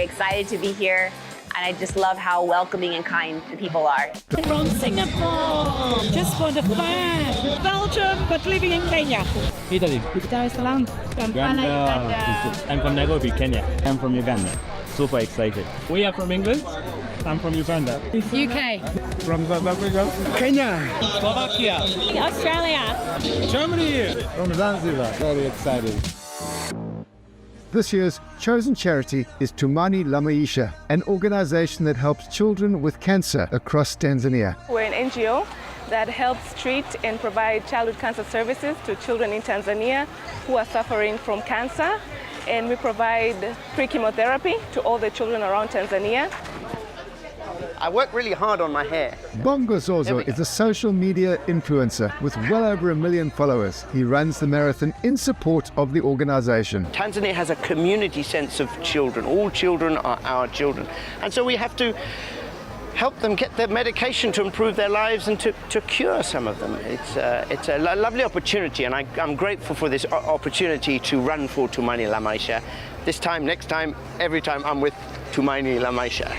excited to be here, and I just love how welcoming and kind the people are. From Singapore, just for the fun. Belgium, but living in Kenya. Italy. Dar es Salaam. I'm from Nairobi, Kenya. I'm from Uganda. Super excited. We are from England. I'm from Uganda. UK. From South Africa. Kenya. Slovakia. Australia. Germany. From Zanzibar. Very excited. This year's chosen charity is Tumani la Maisha, an organization that helps children with cancer across Tanzania. We're an NGO that helps treat and provide childhood cancer services to children in Tanzania who are suffering from cancer, and we provide pre-chemotherapy to all the children around Tanzania. I work really hard on my hair. Bongo Zozo is a social media influencer with well over 1 million followers. He runs the marathon in support of the organization. Tanzania has a community sense of children. All children are our children. And so we have to help them get their medication to improve their lives and to cure some of them. It's a lovely opportunity, and I'm grateful for this opportunity to run for Tumani la Maisha. This time, next time, every time I'm with Tumani la Maisha.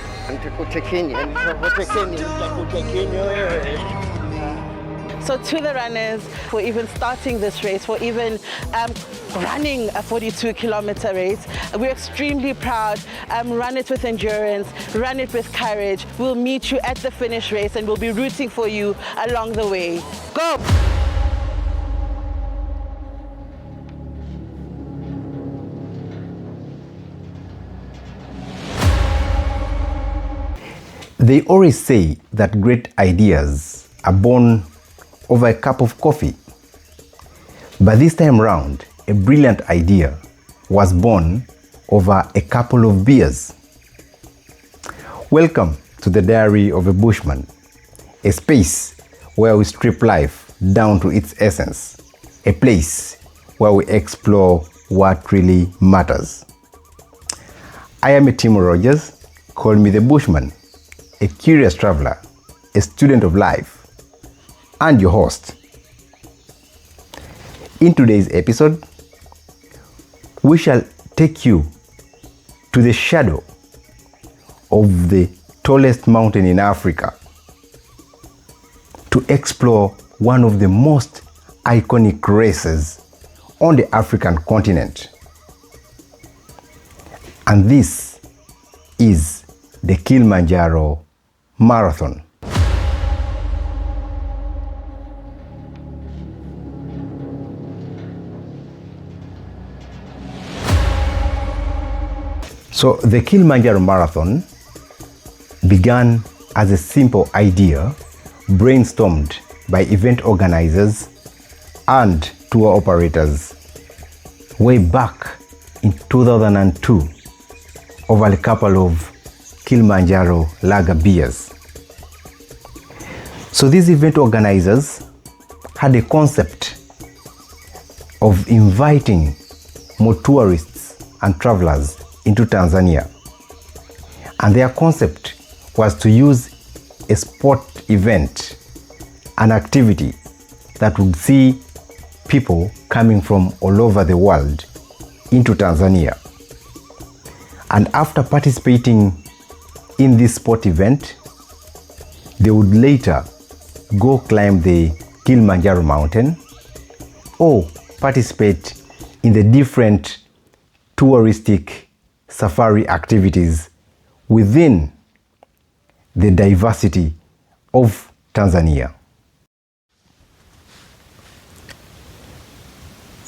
So to the runners, for even starting this race, for even running a 42-kilometer race, we're extremely proud. Run it with endurance, run it with courage. We'll meet you at the finish race and we'll be rooting for you along the way. Go! They always say that great ideas are born over a cup of coffee. But this time round, a brilliant idea was born over a couple of beers. Welcome to the Diary of a Bushman, a space where we strip life down to its essence, a place where we explore what really matters. I am Timo Rogers, call me the Bushman, a curious traveler, a student of life, and your host. In today's episode, we shall take you to the shadow of the tallest mountain in Africa to explore one of the most iconic races on the African continent. And this is the Kilimanjaro Marathon. So the Kilimanjaro Marathon began as a simple idea brainstormed by event organizers and tour operators way back in 2002 over a couple of Kilimanjaro Lager beers. So these event organizers had a concept of inviting more tourists and travelers into Tanzania. And their concept was to use a sport event, an activity that would see people coming from all over the world into Tanzania. And after participating in this sport event, they would later go climb the Kilimanjaro mountain or participate in the different touristic safari activities within the diversity of Tanzania.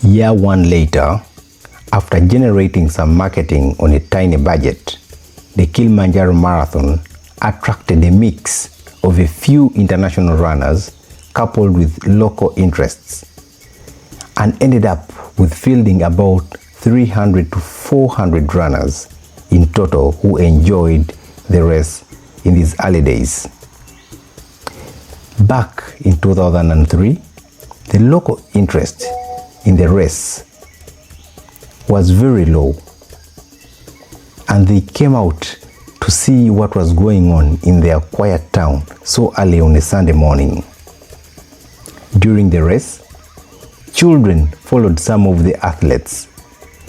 Year one later, after generating some marketing on a tiny budget, the Kilimanjaro Marathon attracted a mix of a few international runners coupled with local interests and ended up with fielding about 300 to 400 runners in total who enjoyed the race in these early days. Back in 2003, the local interest in the race was very low, and they came out to see what was going on in their quiet town so early on a Sunday morning. During the race, children followed some of the athletes.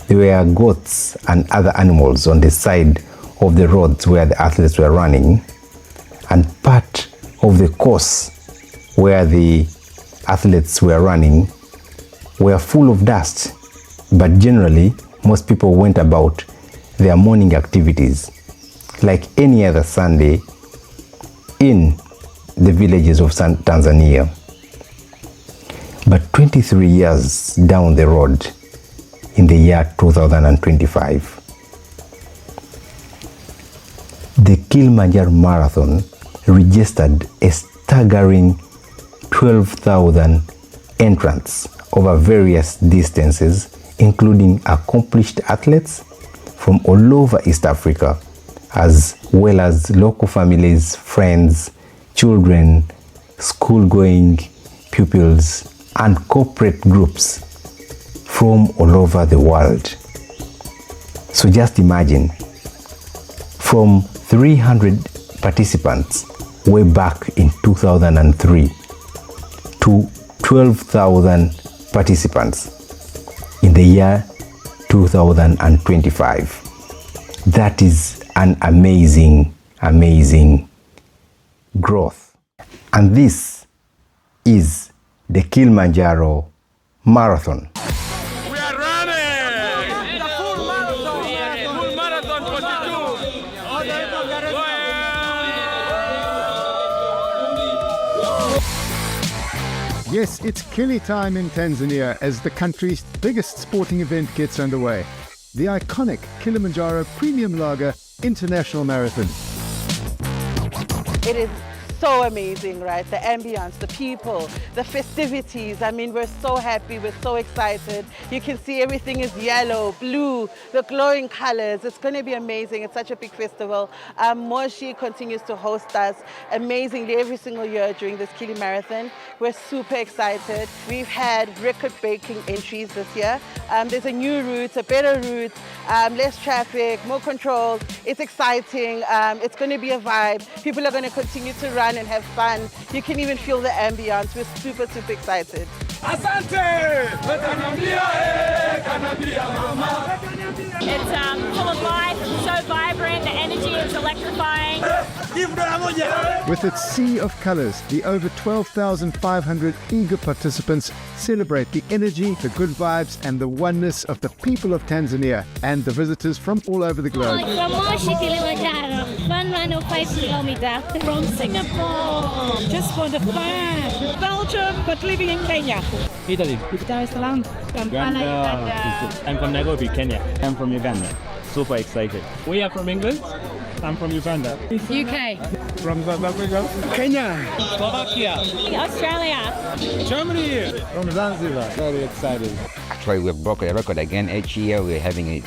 There were goats and other animals on the side of the roads where the athletes were running and part of the course where the athletes were running were full of dust, but generally most people went about their morning activities like any other Sunday in the villages of Tanzania. But 23 years down the road, in the year 2025, the Kilimanjaro Marathon registered a staggering 12,000 entrants over various distances, including accomplished athletes from all over East Africa, as well as local families, friends, children, school-going pupils, and corporate groups from all over the world. So just imagine, from 300 participants way back in 2003 to 12,000 participants in the year 2025. That is an amazing, amazing growth. And this is the Kilimanjaro Marathon. We are running! The full marathon! Full marathon 42! Yes, it's Kili time in Tanzania as the country's biggest sporting event gets underway. The iconic Kilimanjaro Premium Lager International Marathon. It is so amazing, right? The ambience, the people, the festivities. I mean, we're so happy, we're so excited. You can see everything is yellow, blue, the glowing colors. It's going to be amazing. It's such a big festival. Moshi continues to host us amazingly every single year during this Kili Marathon. We're super excited. We've had record-breaking entries this year. There's a new route, a better route, less traffic, more controls. It's exciting. It's going to be a vibe. People are going to continue to run and have fun. You can even feel the ambience. We're super, super excited. It's full of life, so vibrant, the energy is electrifying. With its sea of colors, the over 12,500 eager participants celebrate the energy, the good vibes, and the oneness of the people of Tanzania and the visitors from all over the globe. From Moshi, Kilimanjaro, 105 kilometers. From Singapore, just for the fun. Belgium, but living in Kenya. Italy. Dar es Salaam. Uganda. I'm from Nairobi, Kenya. I'm from Uganda. Super excited. We are from England. I'm from Uganda. UK. From South Africa. Kenya. Slovakia. Australia. Germany. From Zanzibar. Very excited. Actually, we've broken a record again. Each year we're having a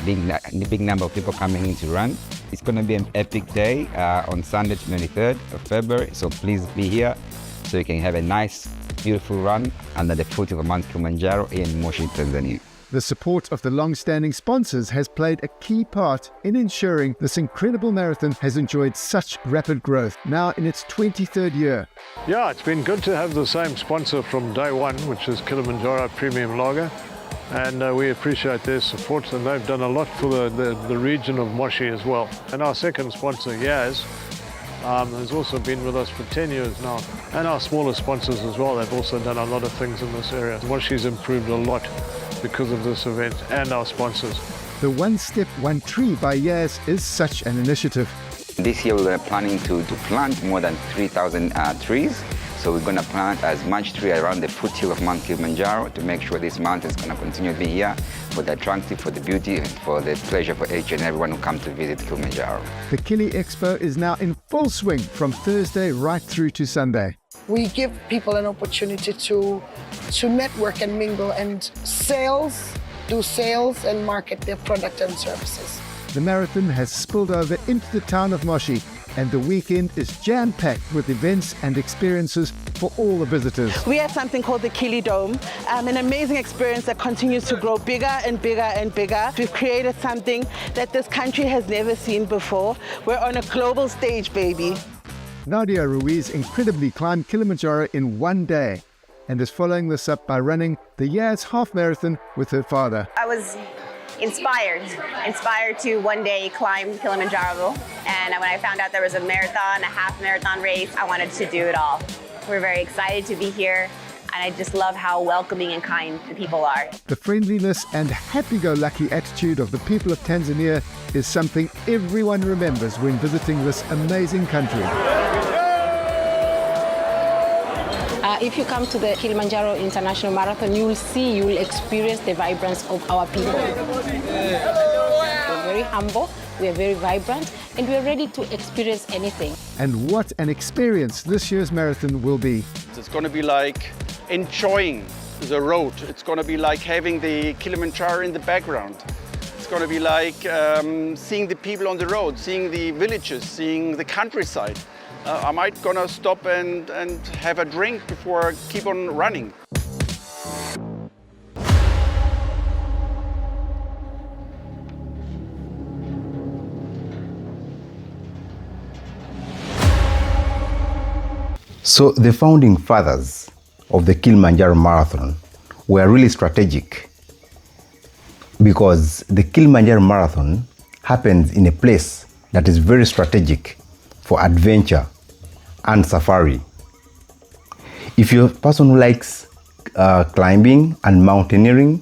big number of people coming in to run. It's going to be an epic day on Sunday, 23rd of February. So please be here so you can have a nice, beautiful run under the foot of Mount Kilimanjaro in Moshi, Tanzania. The support of the long-standing sponsors has played a key part in ensuring this incredible marathon has enjoyed such rapid growth, now in its 23rd year. Yeah, it's been good to have the same sponsor from day one, which is Kilimanjaro Premium Lager, and we appreciate their support, and they've done a lot for the region of Moshi as well. And our second sponsor, Yaz, has also been with us for 10 years now, and our smaller sponsors as well. They've also done a lot of things in this area. Moshi's improved a lot because of this event and our sponsors. The One Step, One Tree by Yaz is such an initiative. This year we're planning to plant more than 3,000 trees. So we're going to plant as much tree around the foothill of Mount Kilimanjaro to make sure this mountain is going to continue to be here for the attractive, for the beauty, and for the pleasure for each and everyone who comes to visit Kilimanjaro. The Kili Expo is now in full swing from Thursday right through to Sunday. We give people an opportunity to network and mingle and do sales and market their product and services. The marathon has spilled over into the town of Moshi, and the weekend is jam-packed with events and experiences for all the visitors. We have something called the Kili Dome, an amazing experience that continues to grow bigger and bigger and bigger. We've created something that this country has never seen before. We're on a global stage, baby. Nadia Ruiz incredibly climbed Kilimanjaro in one day and is following this up by running the Yaz half marathon with her father. I was inspired to one day climb Kilimanjaro. And when I found out there was a marathon, a half marathon race, I wanted to do it all. We're very excited to be here, and I just love how welcoming and kind the people are. The friendliness and happy-go-lucky attitude of the people of Tanzania is something everyone remembers when visiting this amazing country. If you come to the Kilimanjaro International Marathon, you will experience the vibrance of our people. We're very humble, we are very vibrant, and we're ready to experience anything. And what an experience this year's marathon will be. It's going to be like enjoying the road. It's going to be like having the Kilimanjaro in the background. It's going to be like seeing the people on the road, seeing the villages, seeing the countryside. I might gonna stop and have a drink before I keep on running. So the founding fathers of the Kilimanjaro Marathon were really strategic, because the Kilimanjaro Marathon happens in a place that is very strategic for adventure and safari. If you're a person who likes climbing and mountaineering,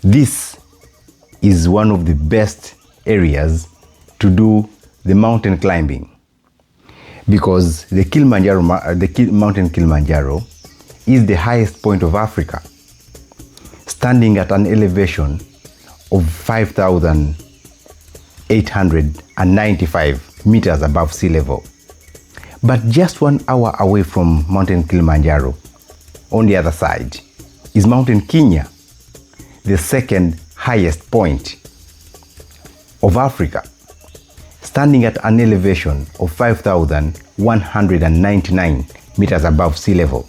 this is one of the best areas to do the mountain climbing, because the mountain Kilimanjaro is the highest point of Africa, standing at an elevation of 5,895 meters above sea level. But just 1 hour away from Mountain Kilimanjaro, on the other side, is Mountain Kenya, the second highest point of Africa, standing at an elevation of 5,199 meters above sea level.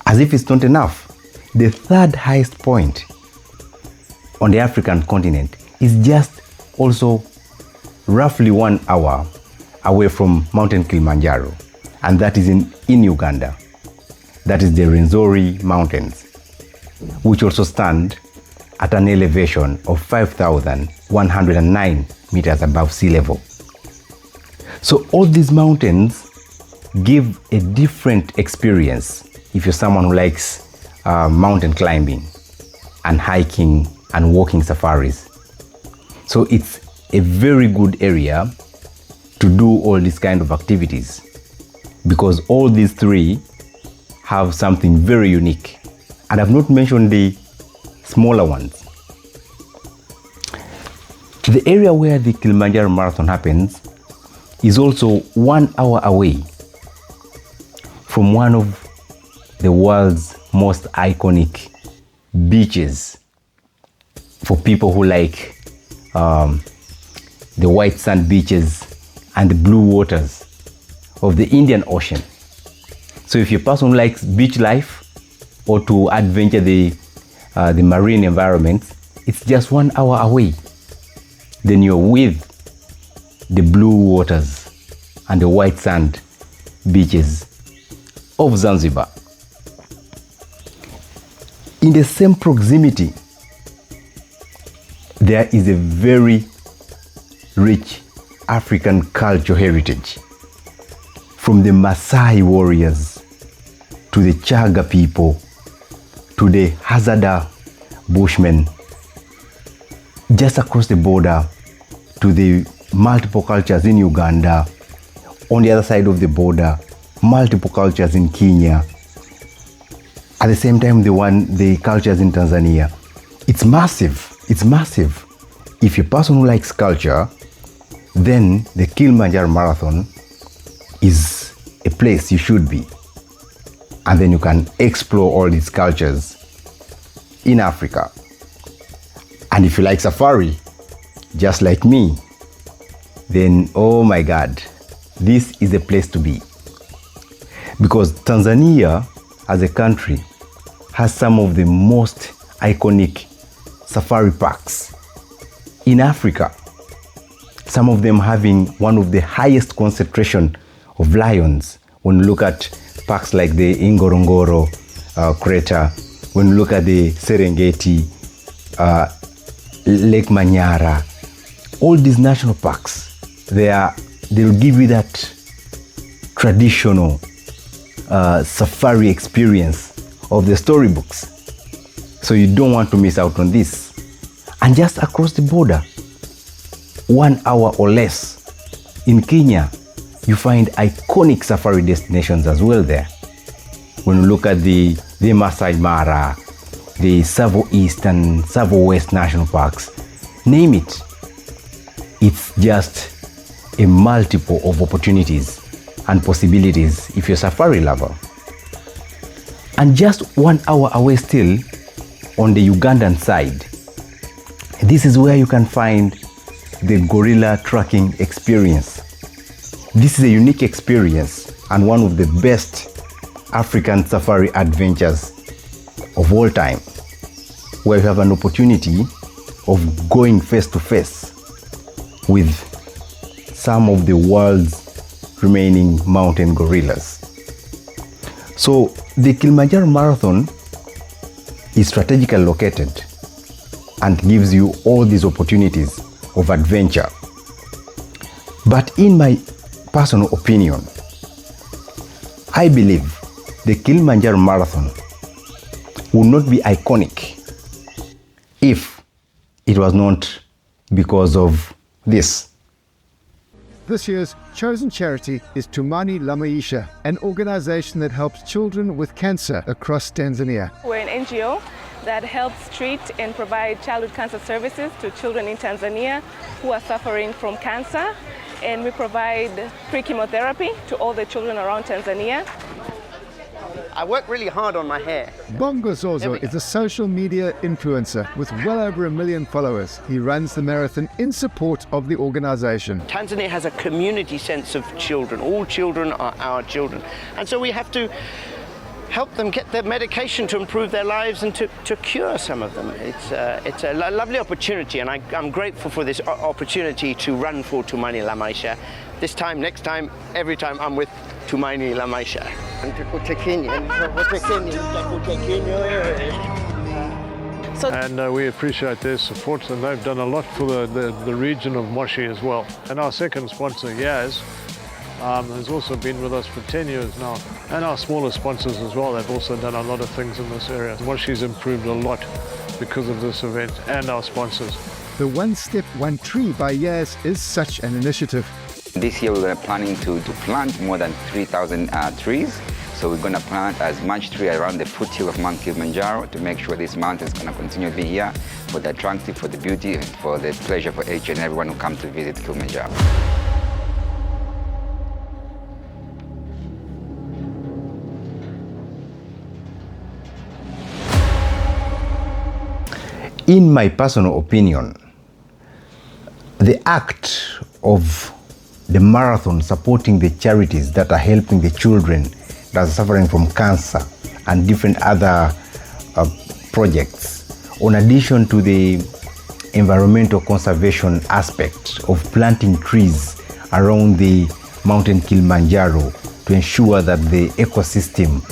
As if it's not enough, the third highest point on the African continent is just also roughly 1 hour away from Mountain Kilimanjaro, and that is in Uganda. That is the Rwenzori Mountains, which also stand at an elevation of 5,109 meters above sea level. So all these mountains give a different experience if you're someone who likes mountain climbing and hiking and walking safaris. So it's a very good area to do all these kind of activities, because all these three have something very unique. And I've not mentioned the smaller ones. The area where the Kilimanjaro Marathon happens is also 1 hour away from one of the world's most iconic beaches for people who like the white sand beaches and the blue waters of the Indian Ocean. So if you're a person who likes beach life or to adventure the marine environment, it's just 1 hour away. Then you're with the blue waters and the white sand beaches of Zanzibar. In the same proximity, there is a very rich African cultural heritage, from the Maasai warriors to the Chaga people to the Hazada Bushmen, just across the border to the multiple cultures in Uganda, on the other side of the border, multiple cultures in Kenya, at the same time the cultures in Tanzania. It's massive. It's massive. If you're a person who likes culture, then the Kilimanjaro Marathon is a place you should be. And then you can explore all these cultures in Africa. And if you like safari, just like me, then oh my God, this is a place to be. Because Tanzania as a country has some of the most iconic safari parks in Africa. Some of them having one of the highest concentration of lions. When you look at parks like the Ngorongoro crater, when you look at the Serengeti, Lake Manyara, all these national parks, they'll give you that traditional safari experience of the storybooks. So you don't want to miss out on this. And just across the border, 1 hour or less, in Kenya, you find iconic safari destinations as well there. When you look at the Masai Mara, the Tsavo East and Tsavo West National Parks, name it. It's just a multiple of opportunities and possibilities if you're a safari lover. And just 1 hour away still, on the Ugandan side, this is where you can find the gorilla tracking experience. This is a unique experience and one of the best African safari adventures of all time, where you have an opportunity of going face to face with some of the world's remaining mountain gorillas. So the Kilimanjaro Marathon is strategically located and gives you all these opportunities of adventure. But in my personal opinion, I believe the Kilimanjaro Marathon would not be iconic if it was not because of this. This year's chosen charity is Tumani la Maisha, an organization that helps children with cancer across Tanzania. We're an NGO that helps treat and provide childhood cancer services to children in Tanzania who are suffering from cancer. And we provide pre-chemotherapy to all the children around Tanzania. I work really hard on my hair. Bongo Zozo is a social media influencer with well over 1 million followers. He runs the marathon in support of the organization. Tanzania has a community sense of children. All children are our children. And so we have to help them get their medication to improve their lives and to cure some of them. It's a lovely opportunity, and I'm grateful for this opportunity to run for Tumani la Maisha. This time, next time, every time I'm with Tumani la Maisha. And we appreciate their support, and they've done a lot for the region of Moshi as well. And our second sponsor, Yaz, has also been with us for 10 years now. And our smaller sponsors as well, they've also done a lot of things in this area. Moshi's improved a lot because of this event and our sponsors. The One Step, One Tree by Yaz is such an initiative. This year we're planning to plant more than 3,000 trees. So we're going to plant as much tree around the foothill of Mount Kilimanjaro to make sure this mountain is going to continue to be here for the attractive, for the beauty, and for the pleasure for each and everyone who comes to visit Kilimanjaro. In my personal opinion, the act of the marathon supporting the charities that are helping the children that are suffering from cancer and different other projects, in addition to the environmental conservation aspect of planting trees around the mountain Kilimanjaro to ensure that the ecosystem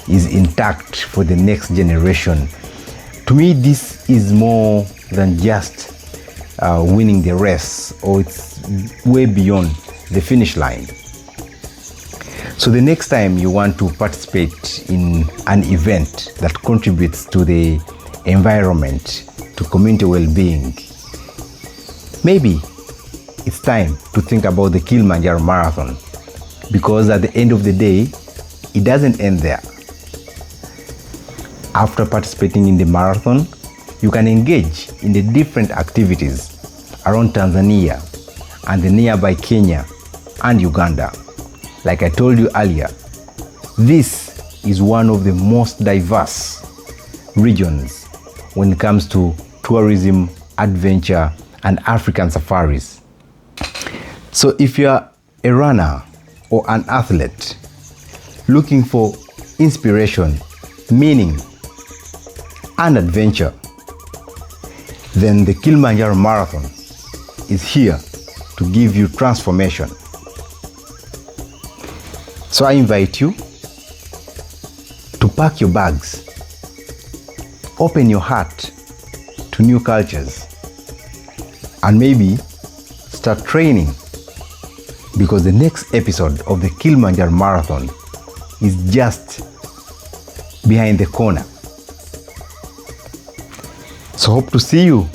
is intact for the next generation. To me, this is more than just winning the race, or it's way beyond the finish line. So the next time you want to participate in an event that contributes to the environment, to community well-being, maybe it's time to think about the Kilimanjaro Marathon, because at the end of the day, it doesn't end there. After participating in the marathon, you can engage in the different activities around Tanzania and the nearby Kenya and Uganda. Like I told you earlier, this is one of the most diverse regions when it comes to tourism, adventure, and African safaris. So if you are a runner or an athlete looking for inspiration, meaning, and adventure, then the Kilimanjaro Marathon is here to give you transformation. So I invite you to pack your bags, open your heart to new cultures, and maybe start training, because the next episode of the Kilimanjaro Marathon is just behind the corner. So hope to see you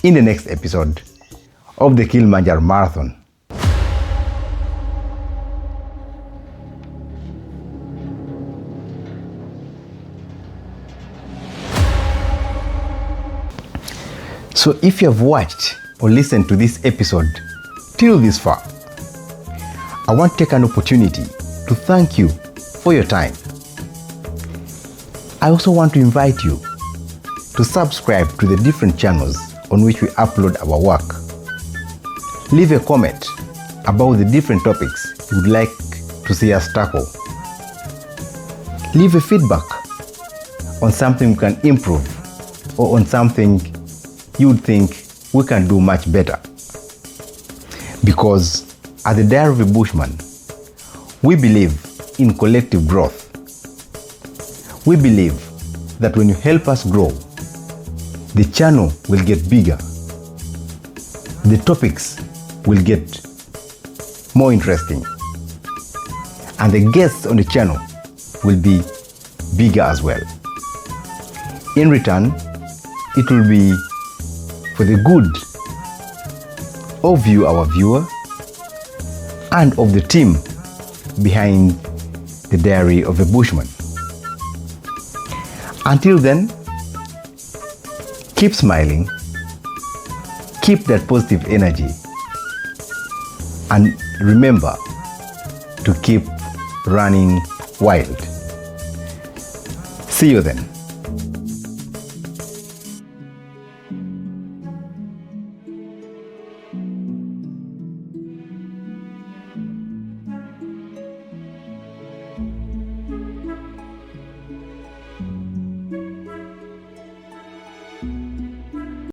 in the next episode of the Kilimanjaro Marathon. So if you have watched or listened to this episode till this far, I want to take an opportunity to thank you for your time. I also want to invite you to subscribe to the different channels on which we upload our work. Leave a comment about the different topics you would like to see us tackle. Leave a feedback on something we can improve or on something you would think we can do much better. Because at the Diary of a Bushman, we believe in collective growth. We believe that when you help us grow, the channel will get bigger. The topics will get more interesting. And the guests on the channel will be bigger as well. In return, it will be for the good of you, our viewer, and of the team behind the Diary of a Bushman. Until then, keep smiling, keep that positive energy, and remember to keep running wild. See you then.